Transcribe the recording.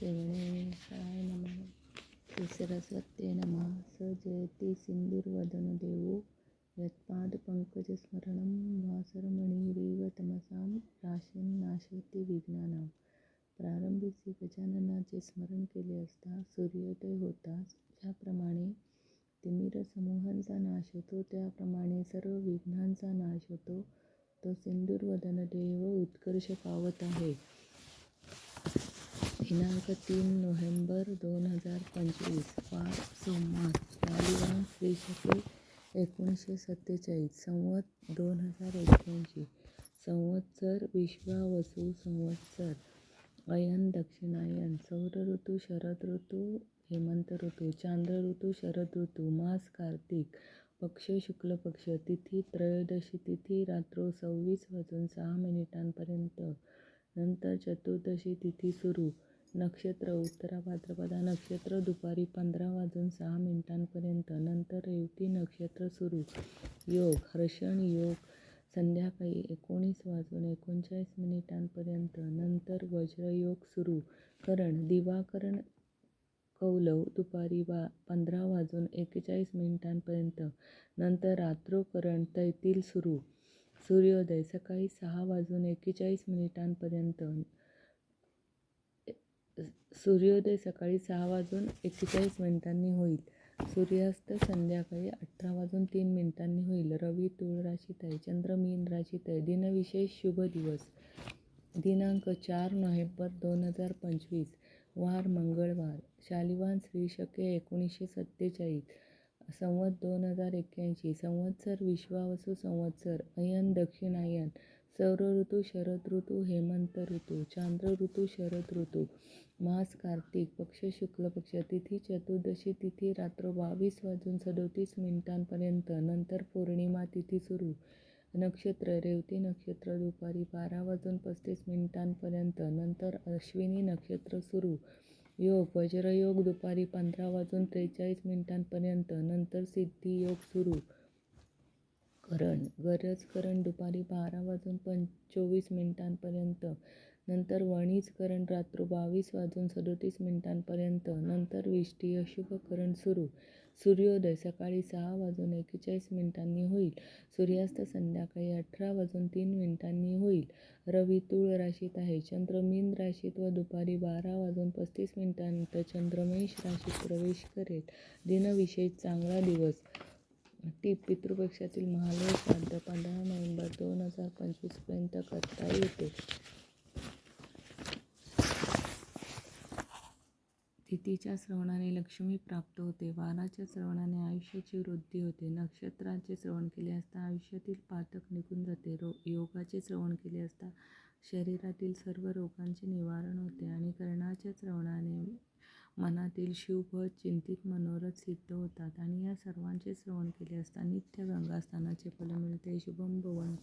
श्रीगणेशाय नमः. श्री सरस्वत्यै नमः. स जयति सिन्धुर्वदनदेवो यत्पादपङ्कजस्मरणं वासरमणिरिव तमसां राशीन्नाशयति विघ्नानां. प्रारंभी श्री गजाननाचे स्मरण केले असता सूर्योदय होताच ज्याप्रमाणे तिमिर समूहांचा नाश होतो त्याप्रमाणे सर्व विघ्नांचा नाश होतो. तो सिंधुर्वदनदेव उत्कर्ष पावत आहे. दिनांक 3 नोव्हेंबर 2025 वार सोमवार. शालिवान श्री शके 1947 संवत 2081 संवत्सर विश्वावसु संवत्सर अयन दक्षिणायन. सौर ऋतू शरद ऋतू हेमंत ऋतू. चांद्र ऋतू शरद ऋतू. मास कार्तिक. पक्ष शुक्ल पक्ष. तिथी त्रयोदशी तिथी रात्र 26:06 नंतर चतुर्दशी तिथी सुरू. नक्षत्र उत्तरा भाद्रपदा नक्षत्र दुपारी 15:06 नंतर रेवती नक्षत्र सुरू. योग हर्षण योग संध्याकाळी 19:39 नंतर वज्रयोग सुरू. करण दिवाकरण कौलव दुपारी 15:41 नंतर रात्रोकरण तैतील सुरू. सूर्योदय सकाळी 6:41 सूर्योदय सकाळी 6:41 होईल. सूर्यास्त संध्याकाळी 18:03 होईल. रवी तुळ राशीत आहे. चंद्र मीन राशीत आहे. दिनविशेष शुभ दिवस दिनांक 4 नोव्हेंबर 2025 वार मंगळवार. शालिवान श्री शके 1947 संवत 2081 संवत्सर विश्वावसु संवत्सर अयन दक्षिणायन. सौर ऋतू शरद ऋतू हेमंत ऋतू. चांद्र ऋतू शरद ऋतू. मास कार्तिक. पक्ष शुक्ल पक्ष. तिथी चतुर्दशी तिथी रात्र 22:37 नंतर पौर्णिमा तिथी सुरू. नक्षत्र रेवती नक्षत्र दुपारी 12:35 नंतर अश्विनी नक्षत्र सुरू. योग वज्रयोग दुपारी 15:43 नंतर सिद्धी योग सुरू. करण गरजकरण दुपारी 12:24 नंतर वणीज करण रात्र 22:37 नंतर विष्टी अशुभ करण सुरू. सूर्योदय सकाळी 6:41 होईल. सूर्यास्त संध्याकाळी 18:03 होईल. रवी तुळ राशीत आहे. चंद्र मीन राशीत व दुपारी 12:35 चंद्रमेष राशीत प्रवेश करेल. दिनविशेष चांगला दिवस. टीप पितृपक्षातील महालय श्राद्ध 15 नोव्हेंबर 2025 करता येते. तिथीच्या श्रवणाने लक्ष्मी प्राप्त होते. वाराच्या श्रवणाने आयुष्याची वृद्धी होते. नक्षत्राचे श्रवण केले असता आयुष्यातील पातक निघून जाते. योगाचे श्रवण केले असता शरीरातील सर्व रोगांचे निवारण होते. आणि कर्णाच्या श्रवणाने मनातील शुभ चिंतित मनोरथ सिद्ध होतात. आणि या सर्वांचे श्रवण केले असता नित्य गंगा स्नानाचे फल मिळते. शुभम भवन्तु.